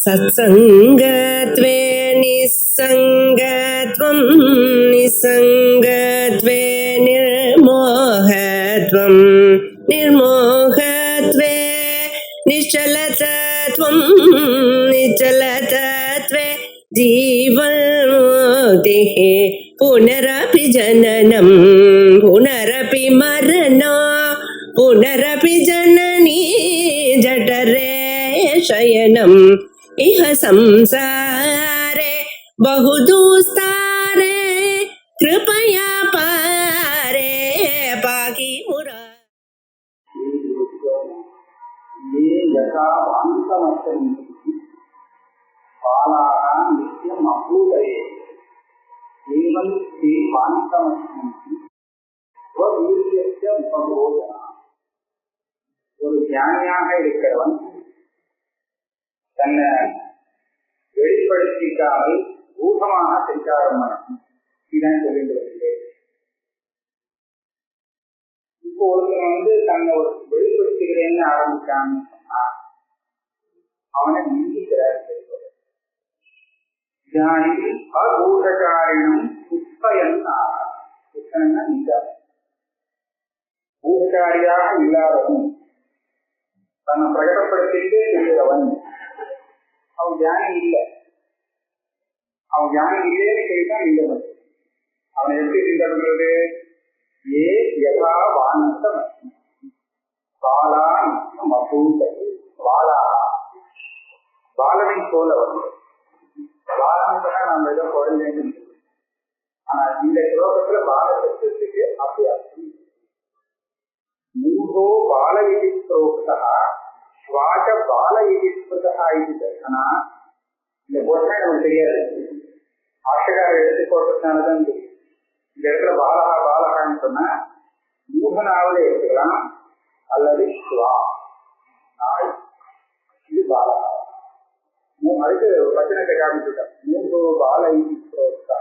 सत्संगत्वे निस्संगत्वं निस्संगत्वे निर्मोहत्वं निर्मोहत्वे निश्चलतत्वं निश्चलतत्वे जीवन्मुक्तिः पुनरपि जननं पुनरपि मरणं पुनरपि जननी जठरे शयनम् इह संसारे बहुदुस्तारे कृपया पारे पाहि मुरा ये यथा वान्तमस्ति बालानां नित्यम् अभूतये एवं ते वान्तमस्ति स्ववीर्यस्य उपबोधना ஒரு ஞானியாக இருக்கிறவன் தன்னை வெளிப்படுத்திக்காமல் ஊகமாக செஞ்சாரம் இதான் சொல்லிட்டு வருகிறேன். இப்போ ஒருத்தன் தன்னை ஒரு வெளிப்படுத்துகிறேன்னு ஆரம்பிச்சான்னு சொன்னா அவனை நிந்திக்கிறார். அபூதகாரினும் புஷ்பயன் புஷ்பன்னா நீங்கார். பூதகாரியாக இல்லாதவன் தன்னை பிரகடப்படுத்திட்டு இருக்கிறவன் அவன் தியானம் இல்லை. அவன் தியானம் இல்லைன்னு கேட்டான் இல்லவன். அவனை எப்படி சிந்தப்படுறது? ஏ யதா வானந்தம் பாலா மபூதது பாலா பாலனை போலவன். பாலனை நாம் ஏதோ குறைஞ்சு, ஆனா இந்த ஸ்லோகத்துல பால சப்தத்துக்கு அபியாசம். மூடோ பால இது புரோக்தா ஸ்வாச பால இது ஸ்மிருதா இது தர்சனா. இந்த போட்டா நமக்கு தெரியாது, ஆஷகார எடுத்து போட்டதுனாலதான் தெரியும். இந்த இடத்துல பாலகா பாலகான்னு சொன்னா மூகனாவது எடுத்துக்கலாம் அல்லது ஸ்வா நாய், இது பாலகா. அதுக்கு வச்சனத்தை காமிச்சுட்டான். மூடோ பால இது புரோக்தா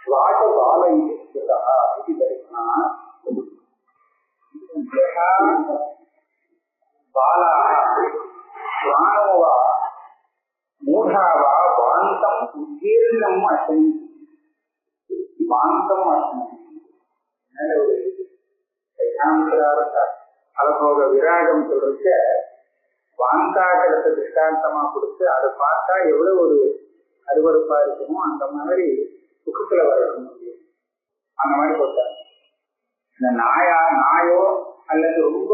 ஸ்வாச பால இது ஸ்மிருதா இது தர்சனா. ஸ்வானோவா மூடாவா வாந்தம் உஜீர்ணம் அசன் வாந்தம் அசன் அலபோக விராகம் சொல்றத வாந்தாகரத்தை திருஷ்டாந்தமா கொடுத்து அதை பார்த்தா எவ்வளவு ஒரு அருவறுப்பா இருக்குமோ அந்த மாதிரி சுகத்துல வரணும். அந்த மாதிரி போட்டார். இந்த நாயோ அல்லது ரொம்ப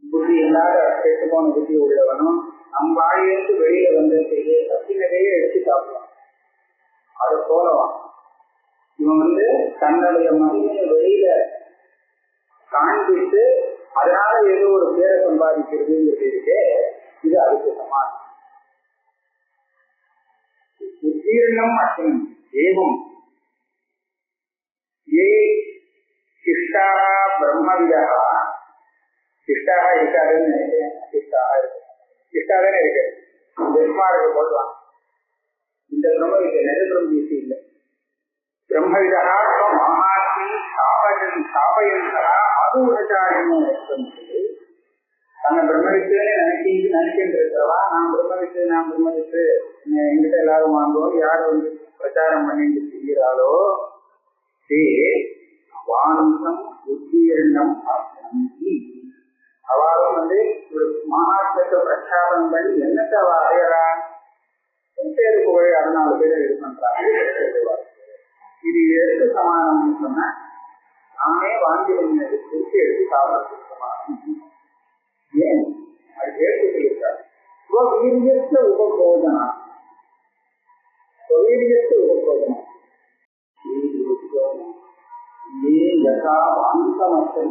புத்தி இல்லாத கெட்டு போன புத்தி உள்ளவனும் நம் வாயிலிருந்து வெளியில வந்து சத்தினதையே எடுத்து சாப்பிடலாம். அதை போலவான் இவன் தன்னுடைய மகிமையை வெளியில காண்பித்து அதனால ஏதோ ஒரு பேரை சம்பாதிக்கிறதுங்கிறது இது அதுக்கு சமானம். உத்தீர்ணம் மற்றும் ஏவம் ஏ சிஷ்டாக பிரம்மவிதா சிஷ்டாக இருக்காதுன்னு நினைக்கிறேன். சிஷ்டாக இருக்கு, சிஷ்டாதானே இருக்கு. பெருமாளுக்கு போடுவான். இந்த பிரம்மவிதை நெருபிரம் வீசி இல்லை. பிரம்மவிதா மகாத்மி ஸ்தாபயந்தா அதுச்சாரியம் தன்னை பிரம்மவித்துன்னு நினைக்கின்ற இருக்கிறவா நான் பிரம்மவித்து எங்கிட்ட எல்லாரும் வாங்குவோம். யார் பிரச்சாரம் பண்ணிட்டு செய்கிறாளோ வாந்தம் உத்தீர்ணம் அவளும் ஒரு மகாத்மத்தை பிரச்சாரம் பண்ணி என்னத்தை அவ அடையறா? பேரு புகழ் 14 பேரை இது பண்றாங்க. இது எதுக்கு சமானம்னு சொன்னா நானே வாங்கி திருப்பி எடுத்து சாப்பிட சமானம். ஏன் அது எடுத்து சொல்லியிருக்காரு. வீரியத்த உபபோதனா வீரியத்த உபபோதனா யதா வாந்தமஸ்தி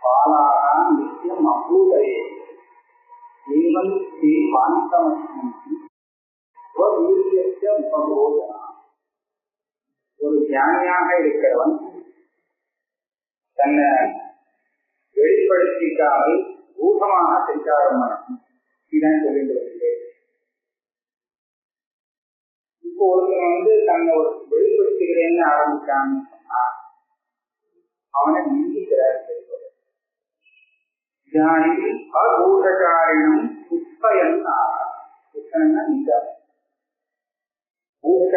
பாலானாம் நித்யம் அபூதயே ஏவம் தே வாந்தமஸ்தி ஸ்வவீரியஸ்ய உபபோதனா. ஒரு ஞானியாக இருக்கிறவன் தன்னை வெளிப்படுத்திக்காமல் ஊகமாக செஞ்சாரம் இதான் சொல்லிட்டு வருகிறேன். இப்போ ஒருத்தன் தன்னை ஒரு வெளிப்படுத்துகிறேன்னு ஆரம்பிச்சான்னு சொன்னா அவனை நிந்திக்கிறார். அபூதகாரினும் புஷ்பயன்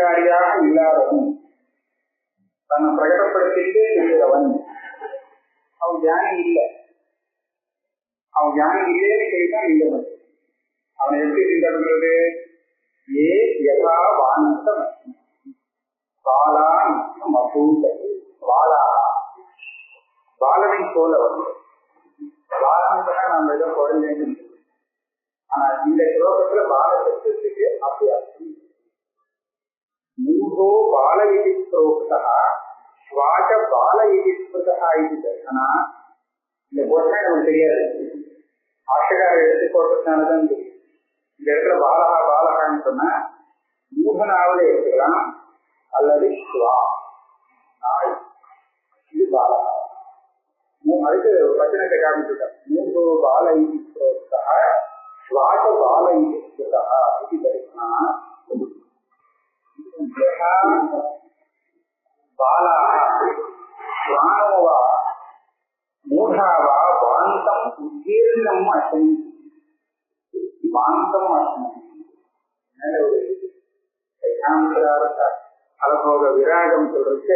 அதிகாரியாக இல்லாதவன், தன்னை பிரகடப்படுத்திட்டு இருக்கிறவன், அவன் ஞானி இல்லை. அவன் ஞானி இல்லைன்னு சொல்லிதான் நின்றவன். அவனை எப்படி நின்றவன்றது? ஏ யதா வானந்தம் பாலா மபூதது பாலா, பாலனை போல வந்து பாலனை நாம் ஏதோ குழந்தைங்க. ஆனா இந்த ஸ்லோகத்துல பாலசத்துக்கு அப்படி அர்த்தம். மூகோ பால இது புரோக்தா ஸ்வாச பால இது ஸ்மிருதா இது தர்சனா. இந்த போட்டா நமக்கு தெரியாது, ஆஷகார எழுத்து போட்டதுனாலதான் தெரியும். இந்த இடத்துல பாலகா பாலகான்னு சொன்னா மூகனாவது எடுத்துக்கலாம், அல்லது ஸ்வா நாய், இது பாலகா. அதுக்கு வச்சனத்தை காமிச்சுட்டான். மூகோ பால இது புரோக்தா ஸ்வாச பால இது ஸ்மிருதா இது தர்சனா. பாலாவா மூடாவா வாந்தம் உஜீர்ணம் அசன், வாந்தம் அசனம் அலபோக விராகம் சொல்றதுக்க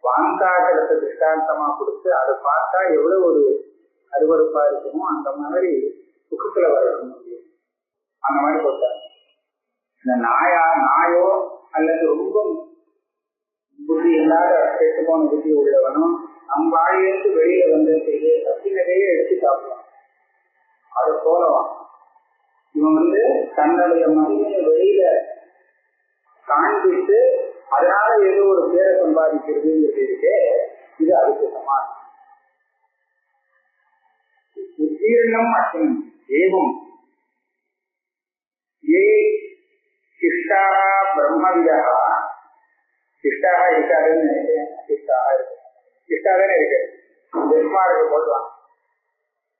வாந்தாகலத்தை திருஷ்டாந்தமா கொடுத்து அதை பார்த்தா எவ்வளவு ஒரு அருவறுப்பா இருக்குமோ அந்த மாதிரி சுகத்துல வரணும் அந்த மாதிரி சொல்றாங்க. இந்த நாயோ அல்லது ரொம்ப புத்தி இல்லாத கெட்டு போன புத்தி உள்ளவனும் நம் வாயிலிருந்து வெளியில வந்து சக்தி நிறைய எடுத்து சாப்பிடலாம். அது போலவான் இவன் தன்னுடைய மகிமையை வெளியில காண்பித்து அதனால ஏதோ ஒரு பேரை சம்பாதிக்கிறதுங்கிறது இது அதுக்கு சமானம். உத்தீர்ணம் அசனம் ஏவம் ஏ சிஷ்டாக பிரம்மவிதா, சிஷ்டாக இருக்காதுன்னு நினைக்கிறேன், சிஷ்டாக இருக்கு, சிஷ்டாதானே இருக்கு, பெருமாளுக்கு போடுவான்.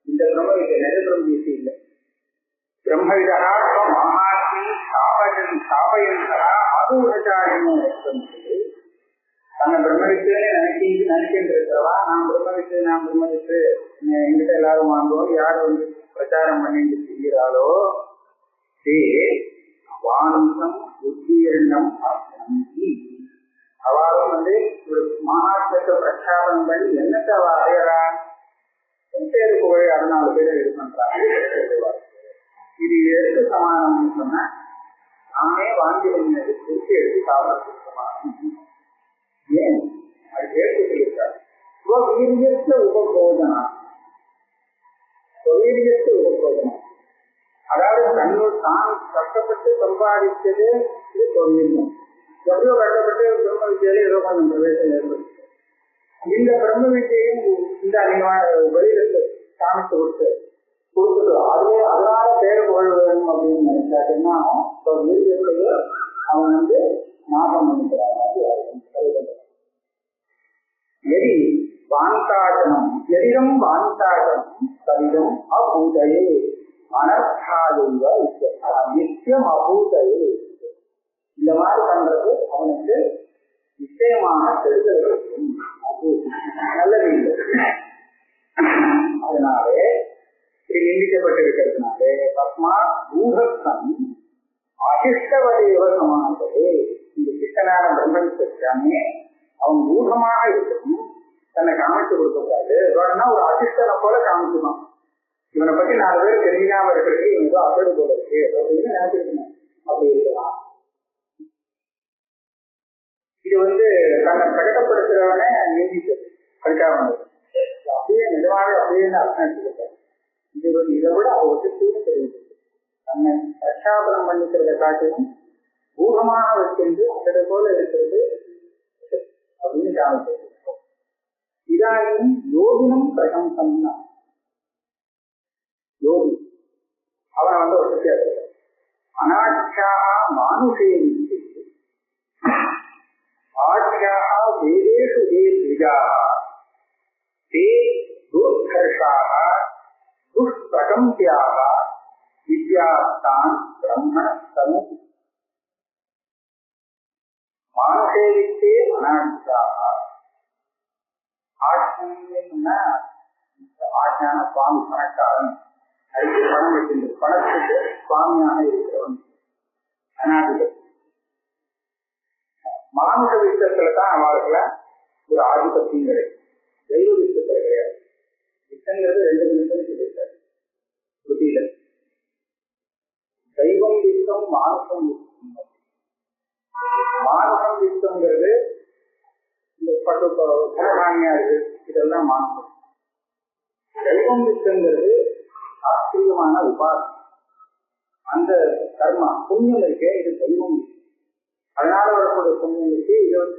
இந்த பிரம்மவித நெருபிரம் வீசி இல்லை. பிரம்மவிதா மகாத்மி சாபயந்தா அது உணச்சாரின்னு தன்னை பிரம்மவித்துன்னு நினைக்கின்ற இருக்கிறவா, நான் பிரம்மவித்து எங்கிட்ட எல்லாரும் வாங்குவோம் யார் பிரச்சாரம் பண்ணிட்டு செய்கிறாளோ வாந்தம் உத்தீர்ணம் அவளும் ஒரு மகாத்மத்தை பிரச்சாரம் பண்ணி என்னத்தை அவ அடையறா, பேரு புகழ் 14 பேரை இது பண்றாங்க. இது எடுத்து சமானம் சொன்ன நானே வாங்கி குறித்து எடுத்து சாப்பிட சமானம். ஏன் அது எடுத்து சொல்லியிருக்காரு. வீரியத்த உபபோதனா, உபபோதனா அதாவது தான் கஷ்டப்பட்டு சம்பாதிச்சது இது தொழில்நுட்பம். எவ்வளவு கஷ்டப்பட்டு பிரம்ம வித்தியால ஏதோ கொஞ்சம் பிரவேசம் ஏற்படுது. இந்த பிரம்ம வித்தியையும் இந்த வெளியில காமிச்சு கொடுத்துட்டு அதுவே அதனால பேரு புகழ் வேணும் அப்படின்னு நினைச்சாட்டுன்னா வீரியத்தையே அவன் ஞாபகம் பண்ணிக்கிறான். எரி வாந்தாசனம் எரிடம் வாந்தாசனம் கவிதம் அபூதையே அனர்த்தாயுவ நிச்சயம் அபூதையே. இந்த மாதிரி பண்றது அவனுக்கு நிச்சயமான தெரிதல் நல்லது இல்லை. அதனாலே இப்படி நிந்திக்கப்பட்டிருக்கிறதுனாலே பத்மா பூகத்தம் அசிஷ்டவதேவ சமானதே. இந்த சிஷ்டனான பிரம்மன் பெற்றானே அவன் பூகமாக இருக்கணும், தன்னை காமிச்சு கொடுக்கக்கூடாது. வேணும்னா ஒரு அசிஷ்டனை போல காமிச்சுதான். இவனை பத்தி 4 பேர் தெரியாம இருக்கிறது இவனுக்கு அசடு போல இருக்கு அப்படின்னு நினைச்சிருக்கணும். அப்படி இருக்கலாம். இது தன்னை பிரகடப்படுத்துறவனே நீதிக்கிறது அதுக்காக அப்படியே நிஜமாக அப்படியே அர்த்தம் எடுத்துக்கிட்டார். இது இதை விட அவருக்கு கூட தெரியுது. தன்னை பிரச்சாபனம் பண்ணிக்கிறத காட்டிலும் பூகமாக வச்சிருந்து அதை போல இருக்கிறது அப்படின்னு காமிச்சு. இதாயும் யோகினும் பிரசம்சம்னா யோகி அவன் ஒரு சத்தியாசம் அனாட்சியாக மானுஷேவி ஆட்சியாக வேதேஷு தே திரிஜாக தே துர்கர்ஷாக துஷ்பிரகம்பியாக வித்யாஸ்தான் பிரம்ம தனு மானுஷேவித்தே அனாட்சியாக. ஆட்சியம்னா ஆட்சியான சுவாமி பணக்காரன், அதுக்கு பணம் வச்சிருந்த பணத்துக்கு சுவாமியாக இருக்கிறவன் அநாதிகள். மானுஷ வித்தத்துலதான் அவளுக்குல ஒரு ஆதிபத்தியம் கிடைக்கும். தெய்வ வித்தத்துல கிடையாது. வித்தங்கிறது 2 நிமிஷம் சொல்லியிருக்காரு புத்தியில. தெய்வம் வித்தம் மானுஷம் வித்தம். மானுஷம் வித்தங்கிறது இந்த பட்டு தனகாணியா இருக்கு, இதெல்லாம் மானுஷம். தெய்வம் வித்தங்கிறது ஆச்சரியமான உபாசம். அந்த கர்மா புண்ணியம் இருக்கே, இது தெய்வம். அதனால வரக்கூடிய புண்ணியம் இருக்கு. இது ஒரு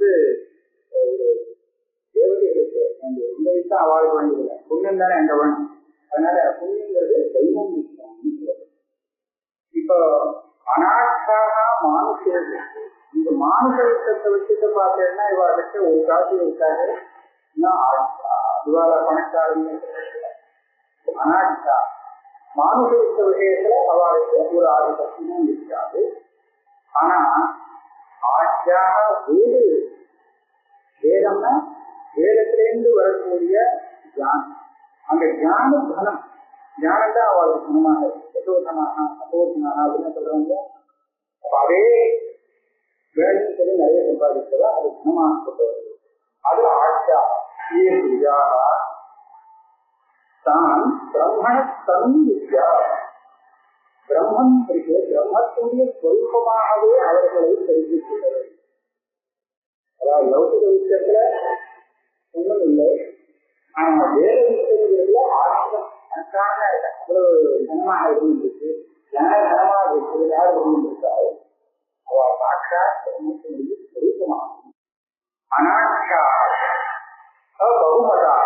தேவதைகளுக்கு இந்த விஷயம் அவாழ்வு வேண்டியதில்லை. புண்ணியம் தானே எங்க வேணும். அதனால புண்ணியங்கிறது தெய்வம் விஷயம். இப்போ அநாட்சாக மானுஷம், இந்த மானுஷ விஷயத்தை விஷயத்தை பார்த்தேன்னா இவாளுக்கு ஒரு காட்சி இருக்காது. இவாள பணக்காரங்க அநாட்சா மானுஷ விஷயத்துல அவளுக்கு ஒரு ஆதிபத்தியம் இருக்காது. ஆனா ஆட்சியாக வேடு, வேதம்னா வேதத்திலேருந்து வரக்கூடிய தியானம். அந்த தியான தனம், தியானம் தான் அவளுக்கு குணமாக சந்தோஷமாக அப்படின்னு சொல்றாங்க. அதே வேலைன்னு சொல்லி நிறைய சம்பாதிச்சதா அது குணமாக கொண்டது. அது ஆட்சியா தான் பிரம்மண தன் வித்யா. பிரம்மன் இருக்கு, பிரம்மத்துடைய சொரூபமாகவே அவர்களை தெரிவிக்கிறது. அதாவது லௌகிக விஷயத்துல ஒன்றும் இல்லை. ஆனா வேத விஷயங்கள்ல ஆசிரம் அன்றாட அவ்வளவு கனமாக இருந்துச்சு. யார் கனமாக இருக்குது, யார் இருந்திருக்காரு, அவ சாட்சா பிரம்மத்தினுடைய சொரூபமாகும். அநாட்சா பகுமதாக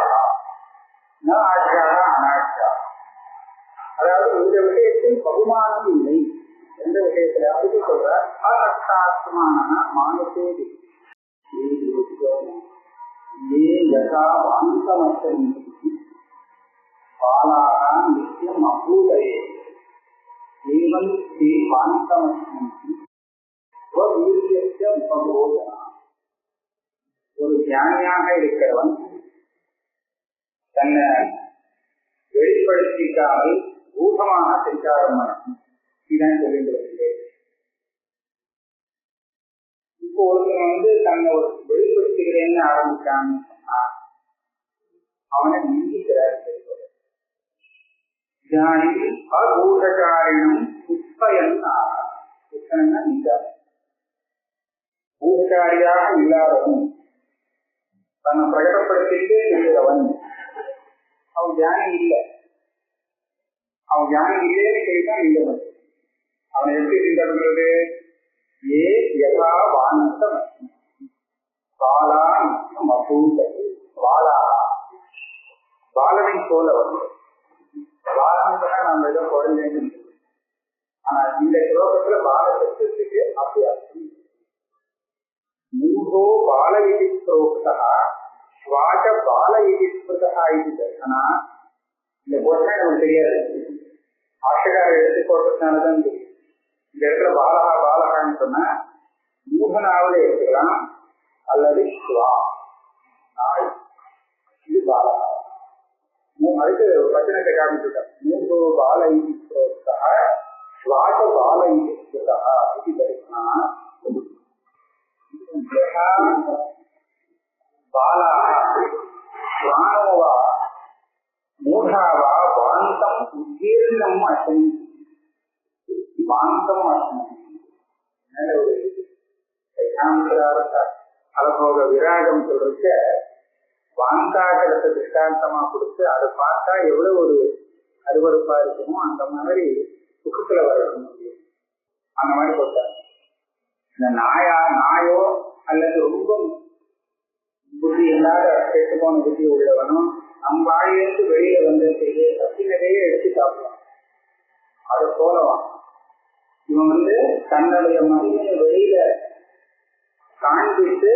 ஆட்சியாக அநாட்சா. அதாவது இந்த விஷயத்தில் பகுமானம் இல்லை என்ற விஷயத்துல அதுக்கு சொல்ற அர்த்தாத்மான மானசே பாலாக நித்தியம் அபூதயே ஜீவன் ஸ்ரீ உபபோதனா. ஒரு ஞானியாக இருக்கிறவன் தன்னை வெளிப்படுத்திக்காமல் ஊகமாக செஞ்சாரம் பண்ணணும். இதான் சொல்லிட்டு வருகிறேன். இப்போ ஒருத்தன் தன்னை வெளிப்படுத்துகிறேன்னு ஆரம்பிச்சான்னு சொன்னா அவனை நீங்கிக்கிறார். அபூதகாரினும் புஷ்பயன் புஷ்பன்னா நீங்கார். பூதகாரியாக இல்லாதவன் தன்னை பிரகடப்படுத்திட்டு இருக்கிறவன் அவன் தியானம் இல்லை. அவன் தியானம் இல்லைன்னு கேட்டான் நீங்க மட்டும். அவனை எப்படி சிந்த பண்றது? ஏ யதா வானந்தம் பாலா நிச்சயம் அபூதது. பாலா பாலனை போல வந்து பாலன் நாம் ஏதோ குறைஞ்சு. ஆனா இந்த ஸ்லோகத்துல பாலசத்துக்கு அபியாசம். மூடோ பால இது ஸ்லோகா ஸ்வாச பால இது ஸ்மிருதா இது தர்சனா. இந்த போட்டா நமக்கு தெரியாது. ஆஷகார எடுத்து போட்டதுனாலதான் தெரியும். இந்த இடத்துல பாலகா பாலகான்னு சொன்னா மூகனாவது எடுத்துக்கலாம் அல்லது ஸ்வா நாய். இது பாலகா. அடுத்து வச்சனத்தை காமிச்சுட்டார். மூன்று பால இது ஸ்வாச பால இது ஸ்மிருதா இது தர்சனா. பாலாவா மூடாவா வாந்தம் உஜீர்ணம் அசனி. வாந்தம் அசனி அலபோக விராகம் சொல்றதுக்க வாந்தாகரத்தை திருஷ்டாந்தமா கொடுத்து அதை பார்த்தா எவ்வளவு ஒரு அருவருப்பா இருக்குமோ அந்த மாதிரி சுகத்துல வரணும். அந்த மாதிரி சொல்றாங்க. இந்த நாயோ அல்லது ரொம்ப புத்தி இல்லாத கெட்டு போன புத்தி உள்ளவனும் நம் வாயிலிருந்து வெளியில வந்து சத்தினதையே எடுத்து சாப்பிடலாம். அதை போலவான் இவன் தன்னுடைய மகிமையை வெளியில காண்பித்து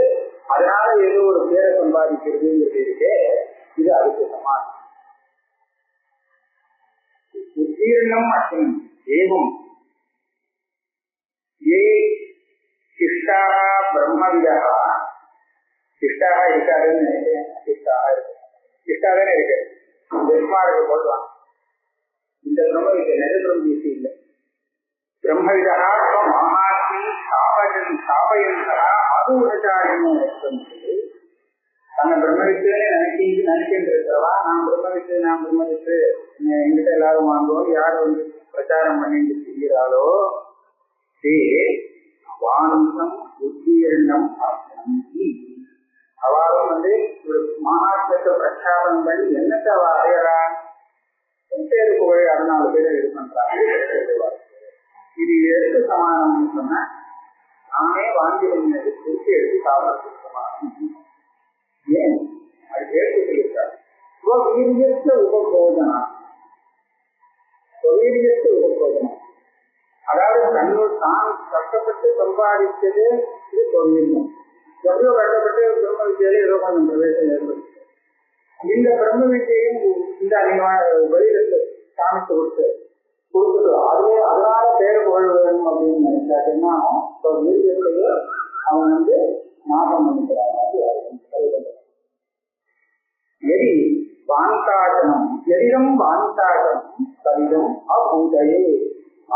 அதனால ஏதோ ஒரு பேரை சம்பாதிக்கிறதுங்கிறது இருக்கே, இது அதுக்கு சமானம். உத்தீர்ணம் மற்றும் ஏவம் ஏ சிஷ்டாக பிரம்மவிதா. சிஷ்டாக இருக்காதுன்னு நினைக்கிறேன். சிஷ்டாக இருக்கு, சிஷ்டாதானே இருக்கு. பெருமாளுக்கு போடுவான். இந்த பிரம்மவித நெருபிரம் வீசி இல்லை. பிரம்மவிதா மகாத்மி ஸ்தாபயந்தா அது ஆகூடாரியம் தன்னை பிரம்மவித்துன்னு நினைக்கின்ற இருக்கிறவா நான் பிரம்மவித்து எங்கிட்ட எல்லாரும் வாங்குவோம் யார் வந்து பிரச்சாரம் பண்ணிட்டு செய்கிறாளோ வாந்தம் உத்தீர்ணம் அவளும் வந்து ஒரு மகாத்மத்தை பிரச்சாரம் பண்ணி என்னத்தை அவ அடையறா பேரு புகழ் 14 பேரை இது பண்றாங்க. இது எடுத்து சமாதானம் சொன்ன நானே வாங்கி திருப்பி எடுத்து சாப்பிட ஏன் அது எடுத்து சொல்லியிருக்காரு. வீரியத்த உபபோதனா அதாவது தன்னோடு தான் கஷ்டப்பட்டு சம்பாதித்தது இது தொழில்நுட்பம். எவ்வளோ கஷ்டப்பட்டு பிரம்ம வித்தியால ஏதோ கொஞ்சம் பிரவேசம் ஏற்படுத்து இந்த பிரம்ம வித்தியையும் இந்த அதிகமான வெளியில காமித்து கொடுத்துட்டு அதே அதனால பேர் புகழ் வேணும் அப்படின்னு நினைச்சாச்சுன்னா வீரியத்தையே அவன் வந்து நாசம் பண்ணிக்கிறான். எதிரம் வாந்தாசனம் கடிதம் அபூதையே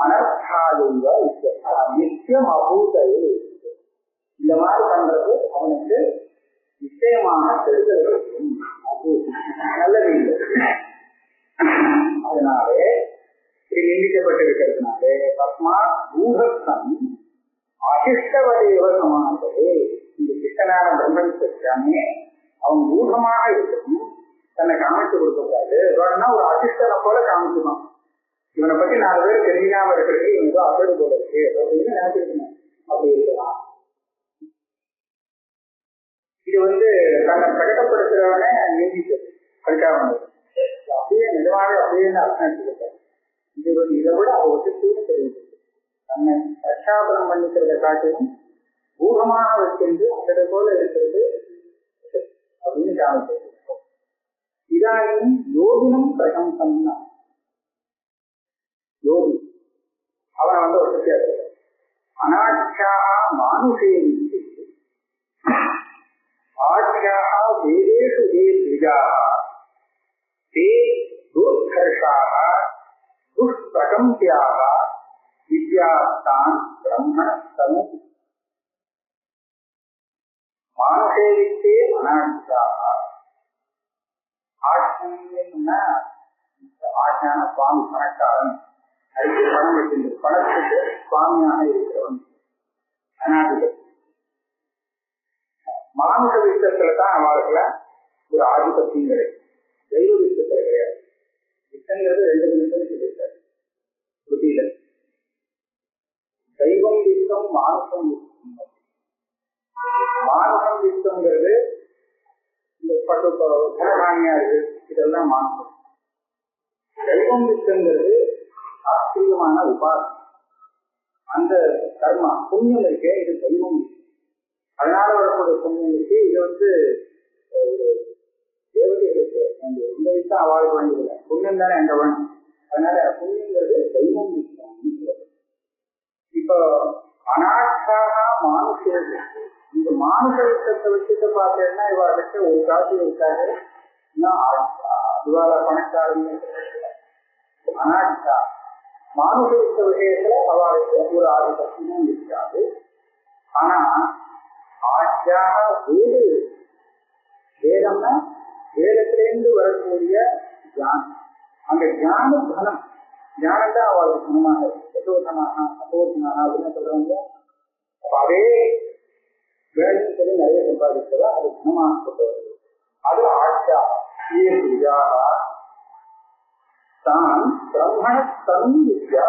அனர்த்தாயுவ நித்தியம் அபூதையே. இந்த மாதிரி பண்றது அவனுக்கு நிச்சயமான கெடுதல்கள் நல்லது இல்லை. அதனாலே இது நிந்திக்கப்பட்டிருக்கிறதுனாலே பத்மா பூதத்தம் அசிஷ்டவதேவ சமானது. இந்த சிஷ்டனான பிரம்மனித்தானே அவன் பூதமாக இருக்கணும், தன்னை காமிச்சு கொடுக்கக்கூடாது. வேணும்னா ஒரு அசிஷ்டனை போல காமிச்சுதான் இவனை பத்தி 4 பேர் தெரியாம இருக்கிறது இவனுக்கு அசடு போல இருக்கு அப்படின்னு நினைச்சிருக்கணும். அப்படி இருக்கலாம். இது வந்து தன்னை பிரகடப்படுத்துறவனே நீதிச்சது அதுக்காக அப்படியே நிஜமாக அப்படியே அர்த்தம் எடுத்துக்கிட்டார். இது வந்து இதை விட அவருக்கு தூய தெரிவிச்சு தன்னை பிரச்சாபனம் பண்ணிக்கிறத காட்டிலும் பூகமாக வச்சிருந்து அசடு போல இருக்கிறது அப்படின்னு காமிச்சு. இதாயும் யோகினும் பிரசம்சம்னா யோகி அவனை வந்து ஒரு சத்தியாக அனாட்சியாக மானுஷேவி ஆட்சியாக வேதேஷு வேத்விஜாः தே துர்கர்ஷாः துஷ்பிரகம்பியாः வித்யாஸ்தான் பிரம்மணஸ்தனு மானுஷேவித்தே அனாட்சியாக. ஆட்சியம்னா ஆட்சியான சுவாமி பணக்காரன், அதுக்கு பணம் வைக்கின்ற பணத்துக்கு சுவாமியாக இருக்கிறவன் அனாதிகள். மானுஷ வித்தத்துல தான் அவளுக்குல ஒரு ஆதிபத்தியம் கிடையாது, தெய்வ வித்தத்துல கிடையாது. வித்தங்கிறது 2 நிமிஷம் சொல்லியிருக்காரு புத்தியில. தெய்வம் வித்தம் மானுஷம் வித்தம். மானுஷம் வித்தங்கிறது இந்த பட்டு குணகாமியார்கள் இதெல்லாம் மானுஷம். தெய்வம் வித்தங்கிறது ஆச்சரியமான உபாசம். அந்த கர்மா புண்ணியம் இருக்கே இது தெய்வம். அதனால வரக்கூடிய புண்ணியம் இருக்கு. இது வந்து ஒரு தேவதைகளுக்கு இந்த விஷயம் அவாழ்வு வேண்டியதில்லை, புண்ணியம் தானே அங்க வேணும். அதனால புண்ணியங்கிறது தெய்வம் விஷயம். இப்போ அனாட்சாக மானுஷம், இந்த மானுஷ விஷயத்தை வச்சுட்டு பார்த்தேன்னா இவாளுக்கு ஒரு காட்சி இருக்காது. இவாள பணக்காரங்க அனாட்சா மானுஷ விஷயத்துல அவளுக்கு ஒரு ஆதிபத்தியம் இருக்காது. ஆனா ஆட்சியாக வேது, வேதம்னா வேதத்திலிருந்து வரக்கூடிய தியானம். அந்த தியான தனம், தியானம் தான் அவளுக்கு குணமாக சதோஷமாக அப்படின்னு சொல்றவங்க. அதே வேதம் சொல்லி நிறைய சம்பாதிக்கிறதா அது குணமாக கொண்டது. அது ஆட்சியா தான் பிரம்மணஸ்தன் வித்யா.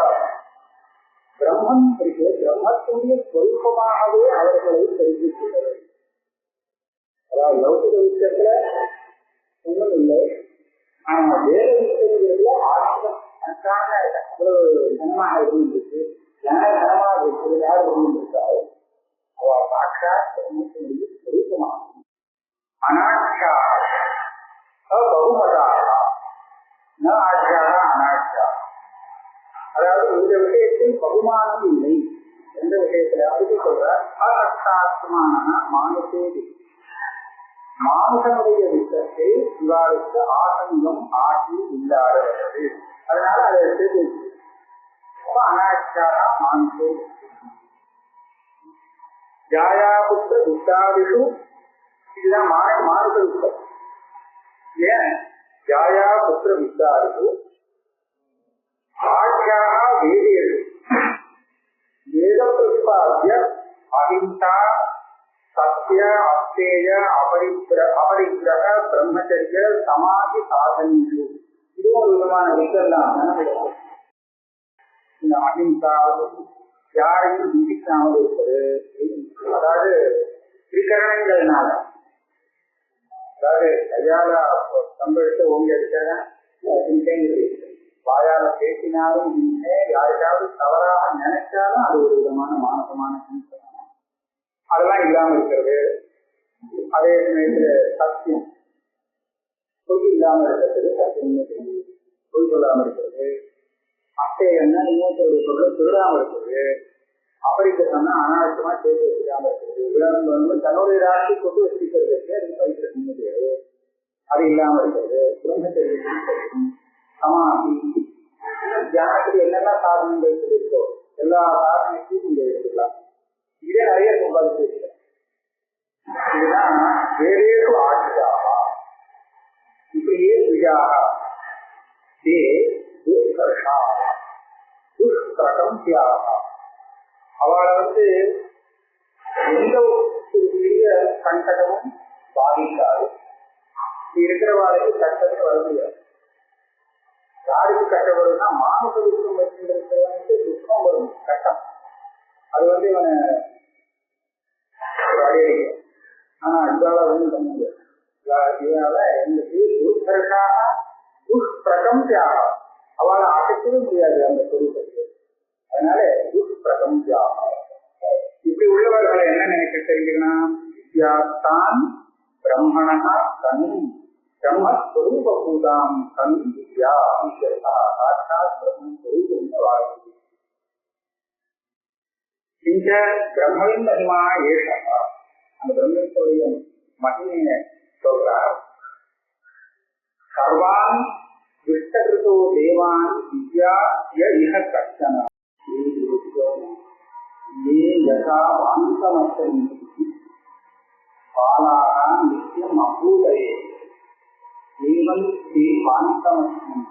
பிரம்மன் இருக்கு, பிரம்மத்துடைய சொரூபமாகவே அவர்களை தெரிவிக்கிறது. அதாவது லௌகிக விஷயத்துல ஒன்றும் இல்லை. ஆனா வேத விஷயத்துல ஆசிரம் அன்றாட அவ்வளவு தனமாக இருந்துருக்கு, தனமாக இருக்கு, யார் இருந்திருக்காரு அவள் சாட்சா பிரம்மத்தினுடைய சொரூபமாகும். அனாட்சா பகுமதாக ஆட்சியாக அனாட்சா. அதாவது இந்த விஷயத்தில் பகுமானம் இல்லை. எந்த விஷயத்துல அதுக்கு சொல்ற அசாஸ்திரமான மானுஷே மானுஷனுடைய விஷயத்தை இவாளுக்கு ஆசங்கம் ஆட்சி இல்லாதது. அதனால அதை எடுத்து அனாட்சாக மானுஷே. ஜாயா புத்திர துஷ்டாதிஷு இதுதான் மானுட துக்கம். ஏன் ஜாயா புத்திர துஷ்டாதிஷு ஆட்சியாக வேதியது வேத பிரதிபாத்திய அஹிம்சா சத்திய அஸ்தேய அபரிக்கிரக பிரம்மச்சரிய சமாதி சாதனீஷு இதுவும் ஒரு விதமான விஷயம் தான். இந்த அஹிம்சா யாரையும் தீபிக்காமல் இருப்பது, அதாவது திரிகரணங்கள்னால, அதாவது கையால சம்பெடுத்து ஓங்கி அடிச்சாலும் வாயால பேசினாலும் யாருக்காவது தவறாக நினைச்சாலும் அது ஒரு விதமான மானசமான அதெல்லாம் இல்லாம இருக்கிறது. அதே சமயத்துல சத்தியம் பொய் இல்லாம இருக்கிறது, சத்தியம் பொய் சொல்லாம இருக்கிறது, அத்தையன்னா இன்னொருத்தருடைய சொல்ல திருடாம இருக்கிறது, அபரிக்கன்னா அனாவசியமா சேர்த்து வச்சுக்காம இருக்கிறது, விலங்கு வந்து தன்னுடைய ராசி கொண்டு வச்சிருக்கிறதுக்கு அது பயிற்சி முடியாது, அது இல்லாம இருக்கிறது, பிரம்மச்சரியம் சமாதி தியானத்துக்கு என்னெல்லாம் சாதனங்கள் இருக்கோ எல்லா சாதனைக்கும் இங்க எடுத்துக்கலாம். இதே நிறைய சம்பாதிச்சு இருக்கிறேன். இதுதான் வேறேறு ஆட்சியாக இப்படியே விஜயாக அவளை வந்து எந்த ஒரு பெரிய கண்டனமும் பாதிக்காது. இருக்கிறவாளுக்கு கட்டமே வர முடியாது. யாருக்கு கட்டம் வரும்னா மானுட துக்கம் வச்சுருக்கிறவனுக்கு துக்கம் வரும், கட்டம். அது வந்து இவனை அடையிடும். ஆனா இதால ஒன்றும் பண்ண முடியாது. இதனால இந்த துஷ்பிரகம்சியாக அவளை அசைக்கவே முடியாது அந்த சொரூபத்தை. அதனால துஷ்பிரகம்சியாக இப்படி உள்ளவர்களை என்ன நினைக்க தெரிஞ்சுக்கணும்? வித்யாத்தான் பிரம்மணா தனு பிரம்மஸ்வரூபூதாம் தனு வித்யா சாட்சாத் பிரம்மஸ்வரூபம் வாழ்க்கை இந்த பிரம்மவின் மகிமா ஏஷா. அந்த பிரம்மத்துடைய மகிமையை சொல்றார். சர்வான் விஷ்டகிருதோ தேவான் வித்யா இஹ கஷ்டன யதா வாந்தமஸ்தம் பாலாக நித்தியம் அபூதயே தேவன் தே வாந்தமஸ்தம்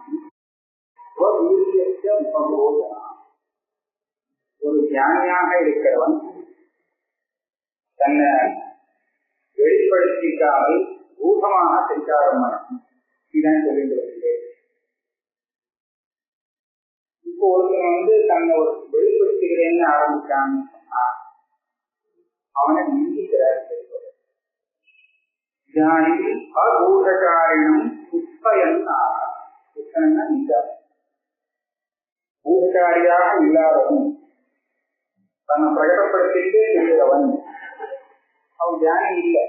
ஸ்வவீரியஸ்ய உபபோதனா. ஒரு ஞானியாக இருக்கிறவன் தன்னை வெளிப்படுத்திக்காமல் ஊகமாக செஞ்சாரம் பண்ணணும். இதான் சொல்லிட்டு வருகிறேன். இப்போ ஒருத்தன் வந்து தன்னை ஒரு வெளிப்படுத்துகிறேன்னு ஆரம்பிச்சான்னு சொன்னா அவனை நிந்திக்கிறார். அபூதகாரினம் புஷ்பயன் புஷ்பன்னா நிந்தா. பூதகாரியாக இல்லாதவன் தன்னை பிரகடப்படுத்திட்டு இருக்கிறவன் அவன் தியானி இல்லை.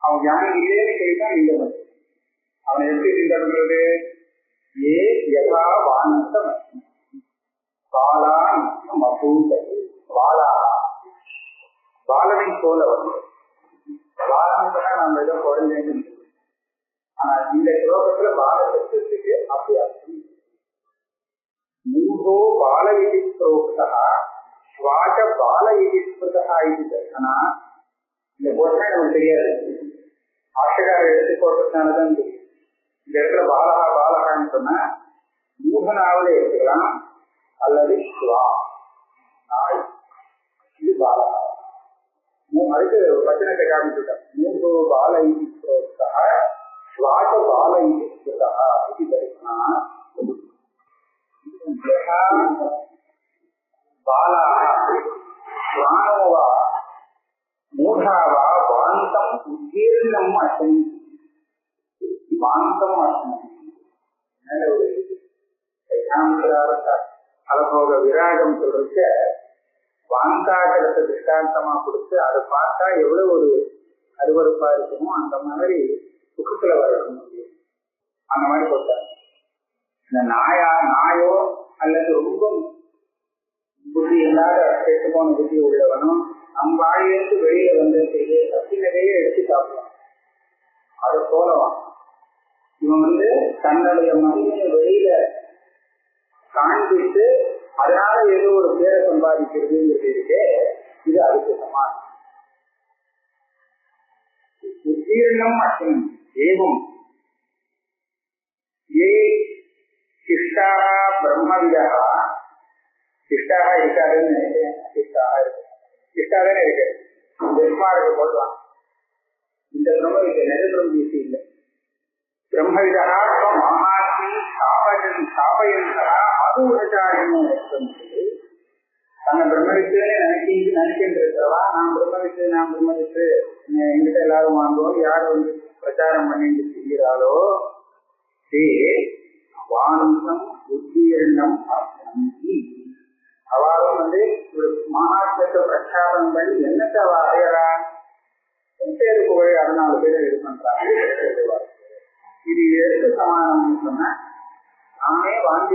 அவன் தியானி இல்லையே செய்தான் நிந்தவன். அவனை எப்படி நிந்தவங்கிறது? ஏ யதா வானந்தம் பாலா நித்தியம் அபூதது பாலா பாலனை போல வந்து பாலனை நாம் ஏதோ குழந்தைன்னு. ஆனா இந்த ஸ்லோகத்துல பாலசத்துக்கு அப்படி அர்த்தம். மூகோ பால இது புரோக்தா ஸ்வாச பால இது ஸ்மிருதா இது தர்சனா. இந்த போட்டா நமக்கு தெரியாது. ஆஷகார எடுத்துக்கொள்றதுனாலதான் தெரியும். இந்த இடத்துல பாலகா பாலகான்னு சொன்னா மூகனாவில் எடுத்துக்கலாம் அல்லது ஸ்வா நாய். இது பாலகா. அதுக்கு வச்சனத்தை காமிச்சுட்டோம். மூகோ பால இது புரோக்தா ஸ்வாச பால இது ஸ்மிருதா இது தர்சனா. மூடாவா வாந்தம் உத்தீர்ணம் அசன் வாந்தம் அசனம் அலபோக விராகம் சொல்றதுக்க வாந்தாகரத்தை திருஷ்டாந்தமா கொடுத்து அதை பார்த்தா எவ்வளவு ஒரு அருவறுப்பா இருக்குமோ அந்த மாதிரி சுகத்துல வரணும். அந்த மாதிரி சொல்றாரு. இந்த நாயோ அல்லது ரொம்ப புத்தி இல்லாத கெட்டு போன புத்தி உள்ளவனும் நம் வாயிலிருந்து வெளியில வந்து சத்தினரையே எடுத்து சாப்பிடுவான். அதை போலவான். இவன் வந்து தன்னுடைய மகிமையை வெளியில காண்பித்து அதனால ஏதோ ஒரு பேரை சம்பாதிக்கிறதுங்கிறது இருக்கே, இது அதுக்கு சமானம். உத்தீர்ணம் அஸ்மின் ஏவம் ये शिष्टाः ब्रह्मविदः शिष्टाः இருக்காதுன்னு நினைக்கிறேன். शिष्टाதானே இருக்கு. பெருமாளுக்கு போடுவான் இந்த பிரம்ம வித்தை நெருபிரம் வீசி இல்லை. பிரம்மவிதா மகாத்மி ஸ்தாபயந்தா அபூர்வச்சாரியம் தன்னை பிரம்மவித்துன்னு நினைக்கின்றவா நான் பிரம்மவித்து எங்கிட்ட எல்லாரும் வாங்குவோம் யார் வந்து பிரச்சாரம் பண்ணிட்டு செய்கிறாளோ வாந்தம் உத்தீர்ணம் அவளும் வந்து ஒரு மகாத்மத்தை பிரச்சாரம் பண்ணி என்னத்தை அவ அடையறான் பேரு புகழ் 14 பேரை இது பண்றாங்க. இது எதுக்கு சமானம்னு சொன்னா நானே வாங்கி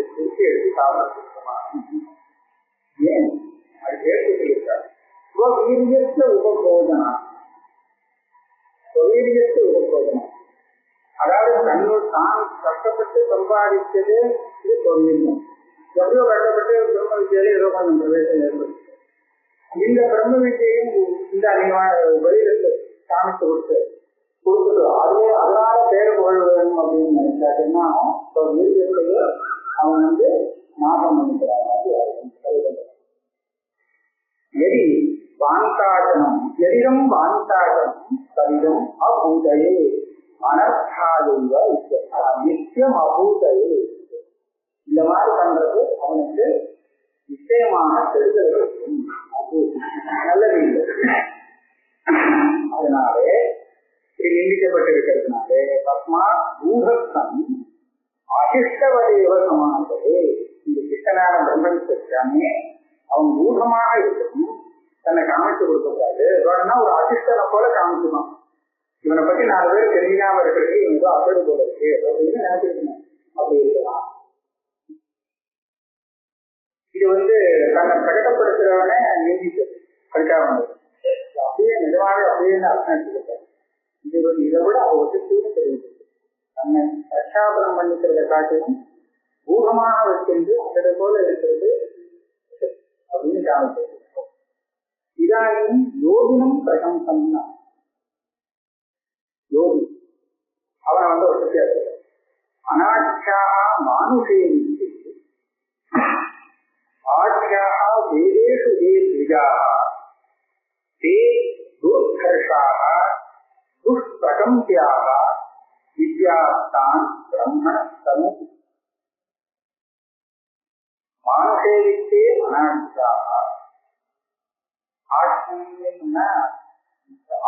திருப்பி எடுத்து சாப்பிடறதுக்கு சமானம். ஏன் அது கேட்டு சொல்லியிருக்காரு. உபபோதனா அதாவது தன்னோடு தான் கஷ்டப்பட்டு சம்பாதிச்சது இது தொழில்நுட்பம். எவ்வளோ கஷ்டப்பட்டு பிரம்ம வித்தியாலே ஏதோ கொஞ்சம் பிரவேசம் ஏற்படுது. இந்த பிரம்ம வித்தியையும் இந்த அதிகமான வெளியில காமித்து கொடுத்தது அதுவே அதனால பேரை புகழ் வேணும் அப்படின்னு நினைச்சாச்சுன்னா அவன் வந்து நாசம் பண்ணிக்கிறான். எரி வாந்தாசனம் எரிடம் வாந்தாசனம் கவிதம் அபூதையே அனர்த்தாயுவ நித்தியம் அபூதையே. இந்த மாதிரி பண்றது அவனுக்கு நிச்சயமான கெடுதல் நல்லது இல்லை. அதனாலே இப்படி நிந்திக்கப்பட்டிருக்கிறதுனாலே தஸ்மா பூதத்தம் அசிஷ்டவதேவ சமானது. இந்த கிருஷ்ணனான பிரம்மனித்தானே அவன் பூதமாக இருக்கணும். தன்னை காமிச்சு கொடுக்கக்கூடாது. வேணும்னா ஒரு அசிஷ்டனை போல காமிச்சுதான். இவனை பத்தி 4 பேர் தெரியாம இருக்கிறது இவனுக்கு அப்படி போல இருக்கு அப்படின்னு நினைச்சிருக்கணும். அப்படி இருக்கலாம். இது வந்து தன்னை பிரகடப்படுத்துறவனே நீதிக்கு படிக்காம அப்படியே நிஜமாக அப்படியே அர்த்தம் எடுத்துக்கிட்டேன். இது வந்து இதை விட அவ வந்து தூரம் தெரிவிச்சு தன்னை பிரச்சாபனம் பண்ணிக்கிறத காட்டிலும் பூகமாக வச்சிருந்து அதை போல இருக்கிறது அப்படின்னு காமிச்சிருக்கோம். இதாயும் யோகினும் பிரசம்சம்னா யோகி அவனை வந்து ஒரு வித்தியாசம் அனாட்சியாக மானுஷேவி ஆட்சியாக வேதேஷு ஏ திஜாக தே துர்கர்ஷாக துஷ்பிரகம்பியாக வித்யாஸ்தான் பிரம்மணஸ்தனு மானுஷேவித்தே அனாட்சியாக. ஆட்சியம்னா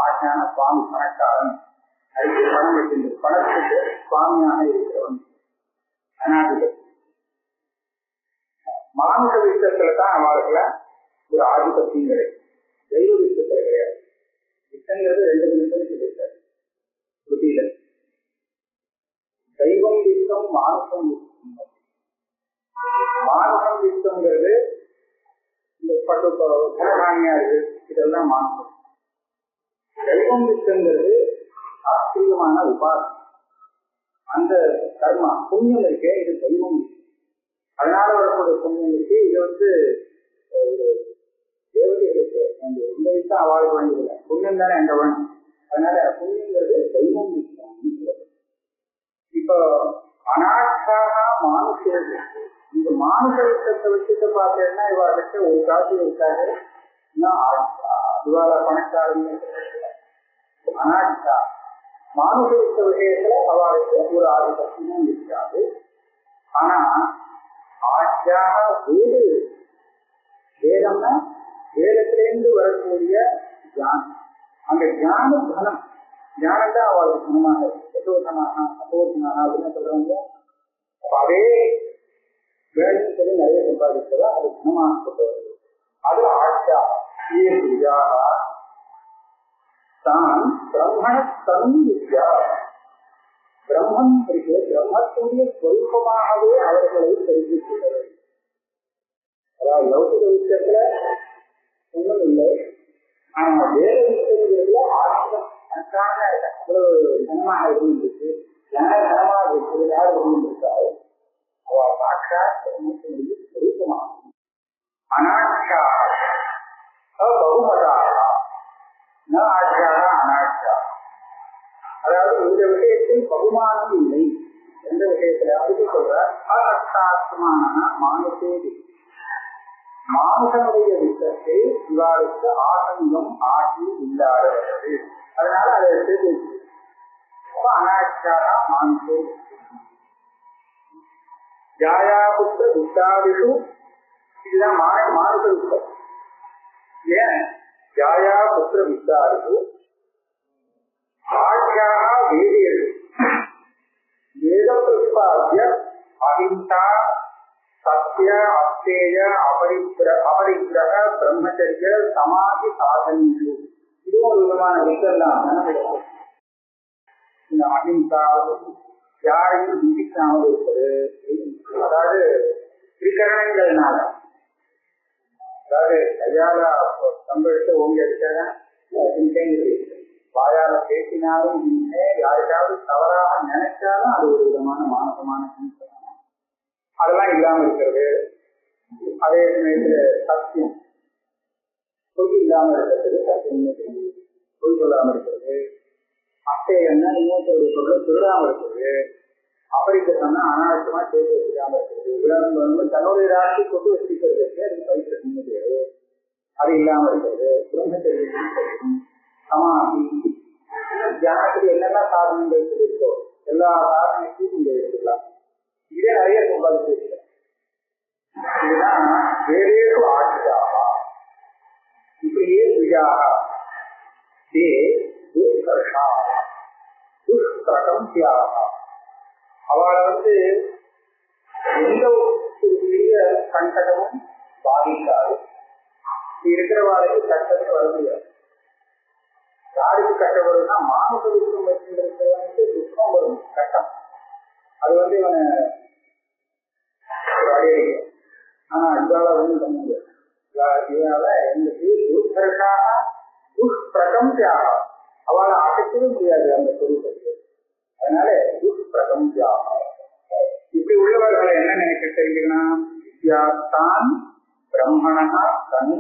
ஆட்சியான சுவாமி பணக்காரன் அதுக்கு பணம் வைக்கின்ற பணத்துக்கு சுவாமியாக இருக்கிறவன் அனாதிபதி. மானுஷ வித்தத்துலதான் அவளுக்குல ஒரு ஆதிபத்தியம் கிடையாது. தெய்வ வித்தத்துல கிடையாது. வித்தங்கிறது 2 நிமிஷம் சொல்லியிருக்காரு புத்தியில. தெய்வம் வித்தம் மானுஷம் வித்தம். மானுஷம் வித்தங்கிறது இந்த பட்டு குணகாணியாரு இதெல்லாம் மானுஷம். தெய்வம் வித்தங்கிறது ஆச்சரியமான உபாசம். அந்த கர்மா புண்ணியம் இருக்கே இது தெய்வம். அதனால வரக்கூடிய புண்ணியம் இருக்கு. இது வந்து ஒரு தேவதைகளுக்கு இந்த வித்தம் அவாழ்வு வேண்டியதில்லை. புண்ணியம் தானே அங்க வேணும். அதனால புண்ணியங்கிறது தெய்வம் வித்தம். இப்போ அனாட்சாக மானுஷம் இந்த மானுஷ வித்தத்தை வச்சுட்டு பார்த்தேன்னா இவாளுக்கு ஒரு காட்சி இருக்காது. இவாள பணக்காரங்க அனாட்சா மானுஷ வித்த விஷயத்துல அவளுக்கு ஒரு ஆதிபத்தியம் இருக்காது. ஆனா ஆட்சியாக வேது வேதம்னா வேதத்திலிருந்து வரக்கூடிய தியானம். அந்த தியான தனம் ஞானம் தான் அவளுக்கு குணமாக சந்தோஷமாக அப்படின்னு சொல்றாங்க. அதே வேலைன்னு சொல்லி நிறைய சம்பாதிக்கிறதா அது குணமாக கொண்டு வருது. அது ஆட்சா தான் பிரம்மணத்தன் வித்யா. பிரம்மன் இருக்கு. பிரம்மத்துடைய ஸ்வரூபமாகவே அவர்களை தெரிவிக்கிறது. அதாவது லௌகிக விஷயத்துல ஒன்றும் இல்லை. ஆனா வேத விஷயத்துல ஆசிரம் அவ்வளவு தனமாக இருந்துச்சு. தனமாக இருக்குது. யார் இருந்திருக்காரு அவள் சாட்சாத் பிரம்மத்தினுடைய ஸ்வரூபமாகும். அனாட்சா பகுமதாக ஆட்சியாக அனாட்சியாக. அதாவது இந்த விஷயத்தில் பகுமானம் இல்லை. எந்த விஷயத்துல அதுக்கு சொல்ற அர்த்தாத்மான மானுஷே மானுஷனுடைய விஷயத்தில் இவாருக்கு ஆசங்கம் ஆட்சி இல்லாதவர்கள். அதனால அதை எடுத்து அனாட்சியாக மானுஷே. ஜாயாபுத்திர துஷ்டாதிஷு இதுதான் மானுஷ விஷயம். ஏன் ஜாயா புத்திர வித்தாதிஷு ஆட்சியாக வேதியது வேத பிரதிபாத்திய அஹிம்சா சத்ய அஸ்தேய அபரிக்கிரக பிரம்மச்சரிய சமாதி சாதனைகள். இதுவும் ஒரு விதமான விஷயம். இந்த அஹிம்சா யாரையும் விதிக்காமல் இருப்பது, அதாவது திரிகரணங்கள்னால, அதாவது கையால சம்பெடுத்து ஓங்கி அடிச்சாதான் வாயால பேசினாலும் யாருக்காவது தவறாக நினைச்சாலும் அது ஒரு விதமான மானசமான அதெல்லாம் இல்லாம இருக்கிறது. அதே சமயத்துல சத்தியம் பொய் இல்லாம இருக்கிறது, சத்தியம் பொய் சொல்லாம இருக்கிறது. அத்தையன்னா இன்னொருத்தருடைய சொல்ல திருடாம இருக்கிறது. அபரிக்கன்னா அனாவசியமா சேர்த்து வச்சுக்காம இருக்கிறது. விளம்பரம் தன்னுடைய ராசி கொண்டு வச்சிருக்கிறது, அது பயிற்சி அது இல்லாம இருக்கிறது. பிரம்மச்சரியம் சமாதி தியானத்துக்கு என்னென்ன சாதனங்கள் இருக்கோ எல்லா சாதனைக்கும் இங்க எடுத்துக்கலாம். இதே நிறைய சம்பாதிச்சு இதுதான் வேறேது ஆட்சியாக இப்படியே விஜயாக துஷ்பிரகம்சியாக. அவளை எந்த ஒரு பெரிய கண்டனமும் பாதிக்காது. இருக்கிறவாளுக்கு கஷ்டமே வர முடியாது. யாருக்கு கஷ்டம் வரும்னா மானுஷ துக்கம் வச்சிருக்கிறவனுக்கு துக்கம் வரும், கஷ்டம். அது இவனை அடையடிக்கும். ஆனா இதால ஒன்றும் பண்ண முடியாது. இதனால துஷ்பிரகம்சியாக அவளை அசைக்கவே முடியாது அந்த சொரூபத்துக்கு. அதனால துஷ்பிரகம்சியாக. இப்படி உள்ளவர்களை என்ன நினைக்க தெரியுதுன்னா வித்யாத்தான் பிரம்மணா கண்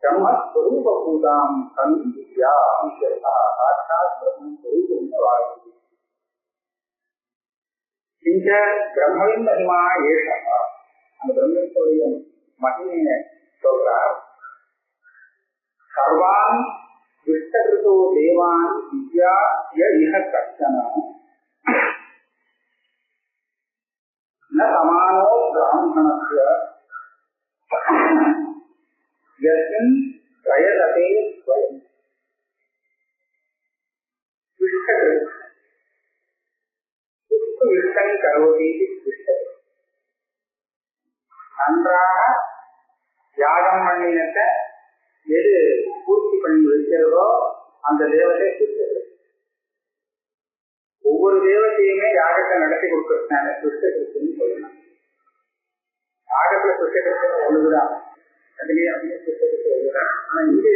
பிரம்மஸ்வரூபூதாம் கண் வித்யா சாட்சாத் பிரம்மஸ்வரூபம் வாழ்க்கை. இந்த பிரம்மவின் மகிமா ஏஷா, அந்த பிரம்மத்துடைய மகிமையை சொல்றார். சர்வான் விஷ்டகிருதோ தேவான் வித்யா இஹ கஷ்டன ந சமானோ பிராமணஸ்ய யஸ்மின் பிரயததே ஸ்வயம். விஷ்டகிருத் விஷ்டன் கரோதி விஷ்டகிருத். நன்றாக யாகம் பண்ணினத்தை எது பூர்த்தி பண்ணி வைக்கிறதோ அந்த தேவதை விஷ்டகிருத். ஒவ்வொரு தேவத்தையுமே யாகத்தை நடத்தி கொடுக்கறதுனால விஷ்டகிருத்துன்னு சொல்லலாம். யாகத்துல விஷ்டகிருத்து ஒண்ணுதான், அதுலயே அப்படியே விஷ்டகிருத்து ஒண்ணுதான். ஆனா இங்கே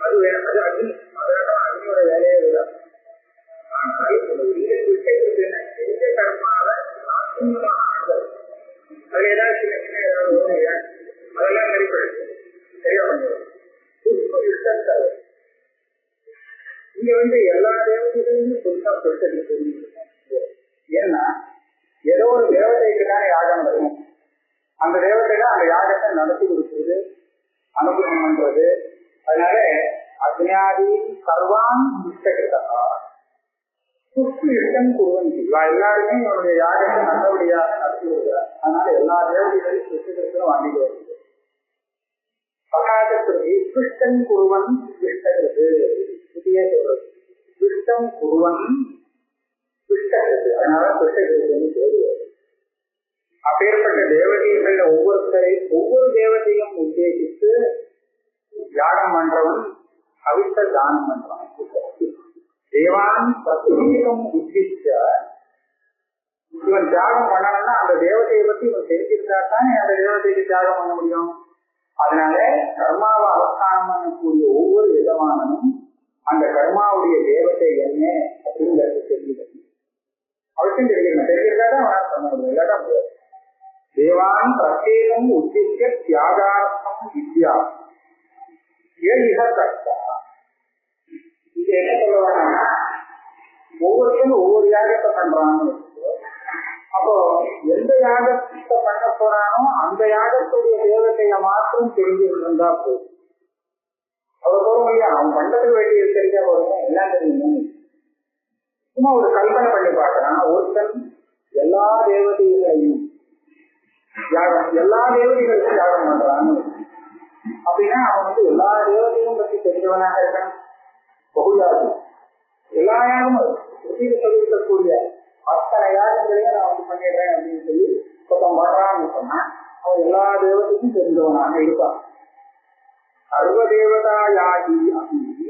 அது வேணும், அது அக்னி, அதனால அக்னியோட வேலையே இதுதான். அது ஏதாவது சின்ன சின்ன ஏதாவது அதெல்லாம் நெறிப்படுது சரியா பண்ணுவோம். இங்க எல்லா தேவதைகளையும் புதுசா சொல்லிட்டு. ஏன்னா ஏதோ ஒரு தேவதைக்கு தான் யாகம் வரும். அந்த தேவதை தான் அந்த யாகத்தை நடத்தி கொடுக்குறது, அனுகிரகம் பண்றது. அதனால அக்னியாதி சர்வான் இஷ்டகிருதா இஷ்டம் குருவன் எல்லாருமே இவருடைய யாகத்தை நல்லபடியாக நடத்தி வருகிறார். அதனால எல்லா தேவதைகளையும் சுஷ்டிகிருத்தம் வாங்கிட்டு வருகிறது. விஷ்டன் குருவன் விஷ்டகிருது சொல்றது. விஷ்டம் குருவன் விஷ்டகிருது, அதனால விஷ்டகிருத்துன்னு பேரு வருது. அப்பேற்பட்ட தேவதைகள்ல ஒவ்வொரு தேவதையும் உத்தேசித்து யாகம் பண்றவன் அவித்த தானம் பண்றான். தேவான் பிரத்யேகம் உத்திஷ்ட இவன் தியாகம் பண்ணணும்னா அந்த தேவதையை பத்தி இவன் தெரிஞ்சிருந்தா தானே அந்த தேவதைக்கு தியாகம் பண்ண முடியும். அதனால கர்மாவை அவஸ்தானம் பண்ணக்கூடிய ஒவ்வொரு விதமானனும் அந்த கர்மாவுடைய தேவதை என்ன அப்படிங்கிறது தெரிஞ்சுக்கணும். அவசியம் தெரிஞ்சுக்கணும். தெரிஞ்சிருந்தா தான் பண்ண முடியும், இல்லாட்டா முடியாது. தேவா தேவான் பிரத்யேகம் உத்திய தியாகார்த்தம் வித்யா கஷ்டா. இது என்ன சொல்லுவாங்கன்னா, ஒவ்வொருத்தரும் ஒவ்வொரு யாகத்தை பண்றான்னு. அப்போ எந்த யாகத்தை பண்ண போறானோ அந்த யாகத்துடைய தேவதையை மாத்திரம் தெரிஞ்சிருந்தா போதும். அவர் போறோம் இல்லையா, அவன் பண்றதுக்கு வேண்டியது தெரிஞ்சா போறோம், எல்லாம் தெரியும். சும்மா ஒரு கல்பனை பண்ணி பார்க்கறான், ஒருத்தன் எல்லா தேவதைகளையும் யாகம், எல்லா தேவதைகளுக்கும் யாகம் பண்றான்னு அப்படின்னா அவன் எல்லா தேவதையும் பற்றி தெரிஞ்சவனாக இருக்கான். பகுஜாதி எல்லா யாகமும் சொல்லியிருக்கக்கூடிய அத்தனை யாகங்களையும் நான் பண்ணிடுறேன் அப்படின்னு சொல்லி ஒருத்தன் பண்றான்னு சொன்னா அவன் எல்லா தேவதையும் தெரிஞ்சவனாக இருப்பான். சர்வ தேவதா யாகி அப்படி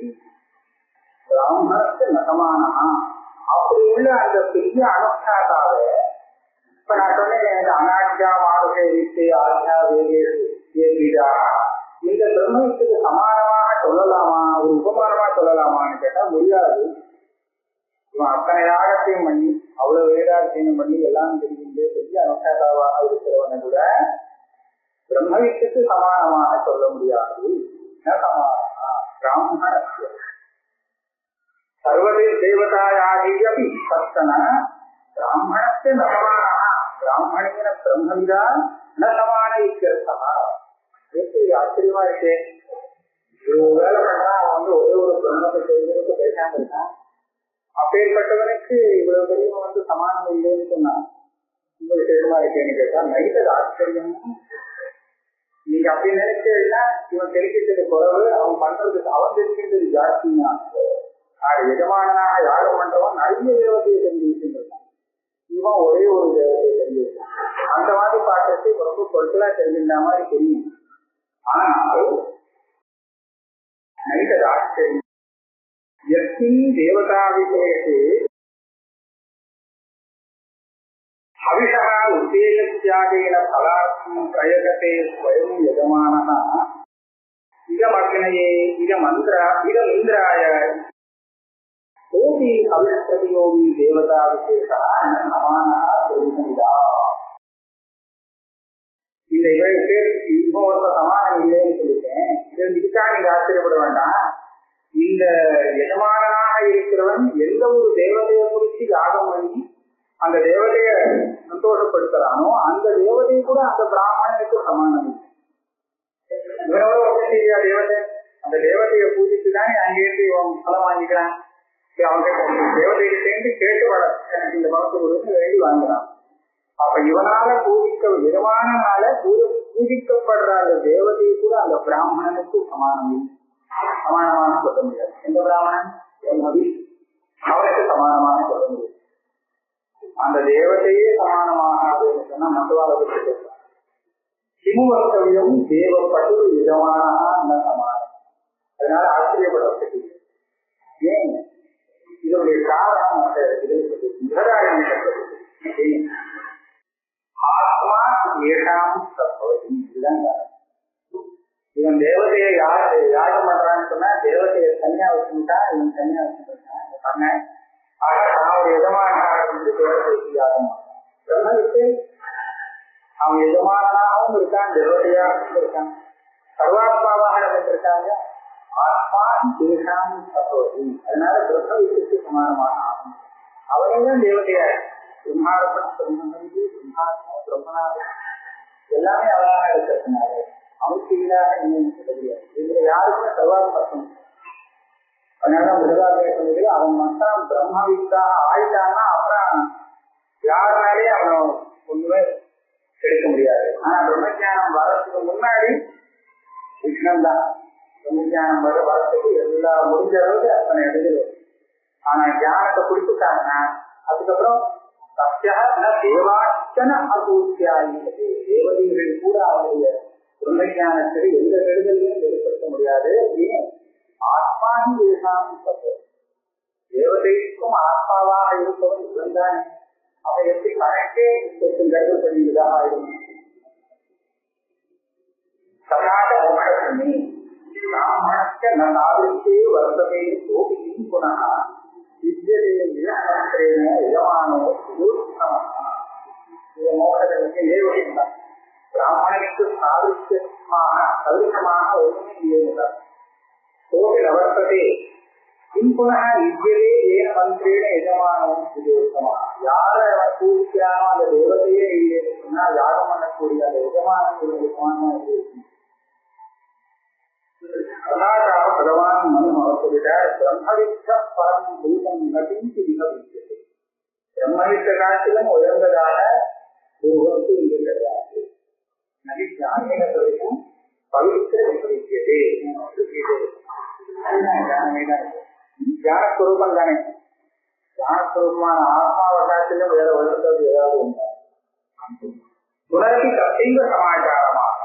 பிராமணத்து நகமானா அப்படி உள்ள அந்த பெரிய அனுஷ்டாதாவ இப்ப நான் சொன்னேன், அனாட்சியா மாதே ஆத்யா வேதா இந்த பிரம்மத்துக்கு சமானமாக சொல்லலாமா, ஒரு உபமானமா சொல்லலாமான்னு கேட்டா முடியாது. இவன் அத்தனை யாகத்தையும் பண்ணி அவ்வளவு வேதாத்தியம் பண்ணி எல்லாம் தெரிஞ்சு பெரிய அனுஷ்டாதாவாக இருக்கிறவனை கூட பிரம்மத்துக்கு சமானமாக சொல்ல முடியாது. சமானமா பிராமண சர்வதே தேவதாயாகி அப்படி சத்தன பிராமணத்தை நசமான பிராமணியன பிரம்மவிதா ந சமான இத்தியர்த்தா. ஆச்சரியமா இருக்கு. இவ்வளவு வேலை பண்ணா அவன் ஒரே ஒரு பிரம்மத்தை தெரிஞ்சதுக்கு பேசாம இருக்கான். அப்பேற்பட்டவனுக்கு இவ்வளவு பெரிய சமானம் இல்லைன்னு சொன்னான். ரொம்ப விசேஷமா இருக்கேன்னு கேட்டா நைட்டது ஆச்சரியம். நீங்க அப்படி நினைச்சா இவன் தெரிவிக்கிறது குறைவு, அவன் பண்றதுக்கு அவன் தெரிவிக்கிறது ஜாஸ்தினா. எஜமானனாக யாகம் பண்றவன் நிறைய தேவதையை தெரிஞ்சுக்கிட்டு இருக்கான், இவன் ஒரே ஒரு தேவதையை தெரிஞ்சிருக்கான். அந்த மாதிரி பார்க்கறது ரொம்ப பொருட்களா தெரிஞ்சிருந்த மாதிரி தெரியும். ஆனால் நைட்டது ஆச்சரியம். தேவதா விசேஷே ஹவிஷா உத்தேஜத்யாகேன பலார்த்தம் பிரயகதே ஸ்வயம் யஜமானः இதமக்னயே இதமிந்திராய கோபி ஹவிஷ்பிரதியோகி தேவதா விசேஷா சமானः தெரிவிதா. இந்த இவருக்கு இன்னொரு சமானம் இல்லைன்னு சொல்லிட்டேன். இதுக்காக நீங்க ஆச்சரியப்பட வேண்டாம். இந்த எஜமானனாக இருக்கிறவன் எந்த ஒரு தேவதையை குறித்து யாகம் பண்ணி அந்த தேவதைய சந்தோஷப்படுத்துறானோ அந்த தேவதை கூட அந்த பிராமணனுக்கு சமானம். இவனோட ஒப்பந்தா தேவதை அந்த தேவதையை பூஜித்துதான் அங்கேயிருந்து இவன் பலம் வாங்கிக்கிறான். அவங்க தேவதைகிட்டேருந்து கேட்டு வர எனக்கு இந்த பலத்தை வேண்டி வாங்குறான். அப்ப இவனால எஜமானனால பூஜிக்கப்படுற அந்த தேவதையை கூட அந்த பிராமணனுக்கு சமானம் சமானமான சொல்ல முடியாது. எந்த பிராமணன் அவனுக்கு சமானமான சொல்ல முடியாது. அந்த தேவதையே சமானமாகாதுன்னு சொன்னா மற்றவாளர்களுக்கு சிமுவர்த்தவியம் தேவப்பட்டு விதமான சமானம். அதனால ஆச்சரியப்படப்பட்டு ஏன் இதனுடைய காரணம் ஆத்மா ஏகாம் சம்பவம். இதுதான் காரணம். இவன் தேவதையை யாகம் பண்றான்னு சொன்னா தேவதையை தனியா வச்சுட்டா இவன் தனியா வச்சுட்டான். ஆக அவன் எஜமானாக தேவதைக்கு யாகம் பண்றான். அவன் எஜமானாகவும் இருக்கான், தேவதையாகவும் இருக்கான், சர்வாத்மாவாக இருந்திருக்காங்க. ஆத்மா தேசாம் சம்பவம். அதனால பிரம்மவித்துக்கு சமானமான ஆகும். அவனையும் தேவதையா பிரம்மாரப்பன் பிரம்மாத்மா பிரம்மனாக எல்லாமே அவனாக இருக்கிறதுனால அவனுக்கு ஈடாக இன்னும் சொல்ல முடியாது. இதுல யாருக்குமே சர்வாத்மம். அதனால மிருகாதேசம் அவன் மட்டும் பிரம்மவித்தா ஆயிட்டான்னா அப்புறம் யாருனாலே அவனை ஒண்ணுமே எடுக்க முடியாது. ஆனா பிரம்மஜானம் வரத்துக்கு முன்னாடி விஷ்ணம் தான். பிரம்மஜானம் வரத்துக்கு எல்லா முடிஞ்ச அளவுக்கு அத்தனை எடுக்கிறது. ஆனா ஞானத்தை கொடுத்துட்டாங்கன்னா அதுக்கப்புறம் தேவாச்சன அபூத்தியாகிறது. தேவதைகள் கூட அவருடைய பிரம்மஜானத்தை எந்த கெடுதலையும் ஏற்படுத்த முடியாது. ஏன் ஆத்மானி தேசாம் தேவதைக்கும் ஆத்மாவாக இருப்பவன் இவன்தான். அவன் எப்படி கணக்கே கருதப்படுகிறதாக ஆயிடும். சதாக மோட்சமே பிராமணஸ்ய நாதிருஷ்டே வர்த்ததே கோபியும் புனः வித்யதே வியமனேன யஜமானோ சுதூர்த்தமः. இது மோட்சத்துக்கு ஏவகின்றான். பிராமணனுக்கு சதுரமான ஒன்றுமே இல்லை. கோபி நவர்த்ததே புனः வித்யதே ஏன மந்திரேன எஜமானமும் புதியோத்தமா. யார அவன் பூஜிக்கிறானோ அந்த தேவதையே இல்லைன்னு சொன்னா யாகம் பண்ணக்கூடிய அந்த எஜமானத்துடைய சதாகார பகவான் மனம் அவர்களிட பிரம்மவித்த பரம் பூதம் நபிந்து விகவித்தது. பிரம்மவித்த காட்டிலும் உயர்ந்ததாக ஒரு வஸ்து இங்கு கிடையாது. நதி ஞானேனத்தையும் பவித்திர விகவித்ததே. ஞானஸ்வரூபம் தானே. ஞானஸ்வரூபமான ஆத்மாவகாசத்திலும் வேற உயர்ந்தது ஏதாவது உண்டா? புனரப்பி தத்தைவ சமாச்சாரமாக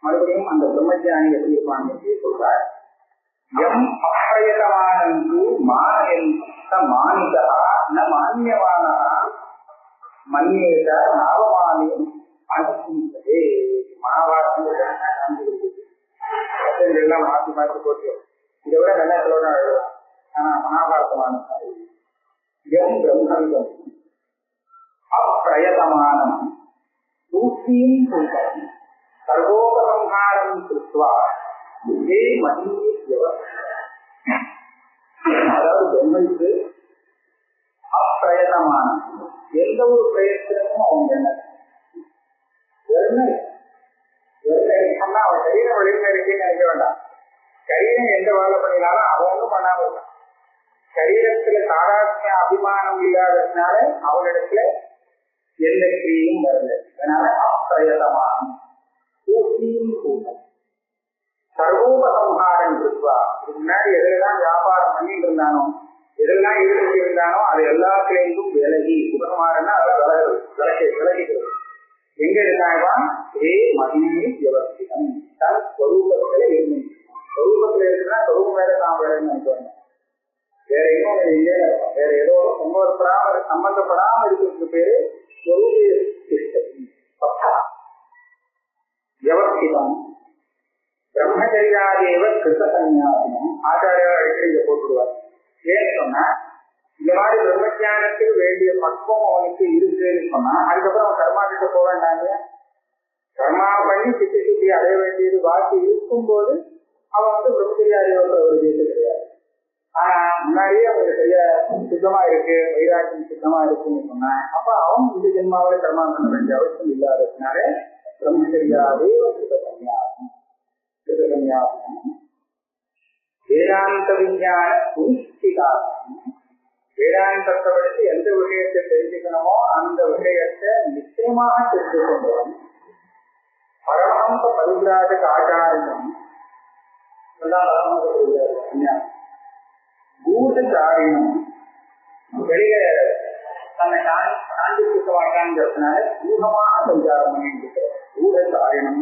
மறுபடியும் அந்த பிரம்மஜானி எப்படி இருப்பான்னு சொல்றார். எம் அப்பிரயதமானந்து மானிதா ந மான்யமான மன்யேத நாவமானியம் அனுபவித்ததே. மகாபாரதம் எல்லாம் மாற்றி மாற்றி போட்டு இதை விட நல்லா சொல்லணும் எழுதலாம். ஆனா மகாபாரதமான எம் பிரம்மவிதம் அப்பிரயதமானம் தூசியும் சொல்றாங்க. சர்வோபசம்ஹாரம் கிருத்வா இதே மகிழ்ச்சியவர். அதாவது பிரம்மனுக்கு அப்பிரயதமான எந்த ஒரு பிரயத்தனமும் அவங்க என்ன சொன்னா அவன் சரீரம் வெளியில இருக்கேன்னு நினைக்க வேண்டாம். சரீரம் எந்த வேலை பண்ணினாலும் அவன் ஒன்றும் பண்ணாம இருக்கான். சரீரத்துல சாராத்மிய அபிமானம் இல்லாததுனால அவனிடத்துல எந்த கிரியும் வரல. அதனால அப்பிரயதமான சர்வோபசம்ஹாரம் கிருத்வா. முன்னாடி எதெல்லாம் வியாபாரம் பண்ணிட்டு இருந்தானோ எதெல்லாம் ஈடுபட்டு இருந்தானோ அது எல்லாத்திலேயும் விலகி உபசமாரன்னா அதெல்லாம் விலகிக்கிறது. எங்க இருந்தாங்கதான் ஏ மகிழ்ச்சி வியவஸ்திதம் தன் ஸ்வரூபத்துல இருந்து. ஸ்வரூபத்துல இருக்குன்னா ஸ்வரூபம் வேற தான் வேறன்னு நினைக்குவாங்க. வேற இன்னொன்னு இல்லையே இருக்கும். வேற ஏதோ சம்பந்தப்படாம இருக்கிறதுக்கு பேரு வியவஸ்திதம். பிரம்மச்சரியாதேவ கிருத்த சன்னியாசனம் ஆச்சாரியார் அடிக்கடி இதை போட்டுடுவார். ஏன்னு சொன்னா இந்த மாதிரி பிரம்மஜானத்துக்கு வேண்டிய பக்குவம் அவனுக்கு இருக்குன்னு சொன்னா அதுக்கப்புறம் அவன் கர்மா கிட்ட போக வேண்டாங்க. கர்மா பண்ணி சித்தி சுத்தி அடைய வேண்டியது பாக்கி இருக்கும்போது அவன் பிரம்மச்சரியாதேவ ஒரு தேசம் கிடையாது. ஆனா முன்னாடியே அவனுக்கு சரியா சுத்தமா இருக்கு, வைராக்கியம் சுத்தமா இருக்குன்னு சொன்னா அப்ப அவன் இந்த ஜென்மாவில கர்மா பண்ண வேண்டிய அவசியம் இல்லாததுனால பிரம்மச்சரியாதேவ கிருத சன்னியாசனம். வேதாந்த விஞ்ஞான புனிஷ்டிகாசனம். வேதாந்தத்தை வச்சு எந்த விஷயத்தை தெரிஞ்சுக்கணுமோ அந்த விஷயத்தை நிச்சயமாக தெரிந்து கொண்டோம். பரமஹம்ச பரிவிராஜக ஆச்சாரியம் பூதச்சாரியம் வெளியே தன்னை காண்பிக்க மாட்டாங்கிறதுனால பூகமாக சஞ்சாரம் பண்ணிட்டு இருக்கிறோம். பூதச்சாரியம்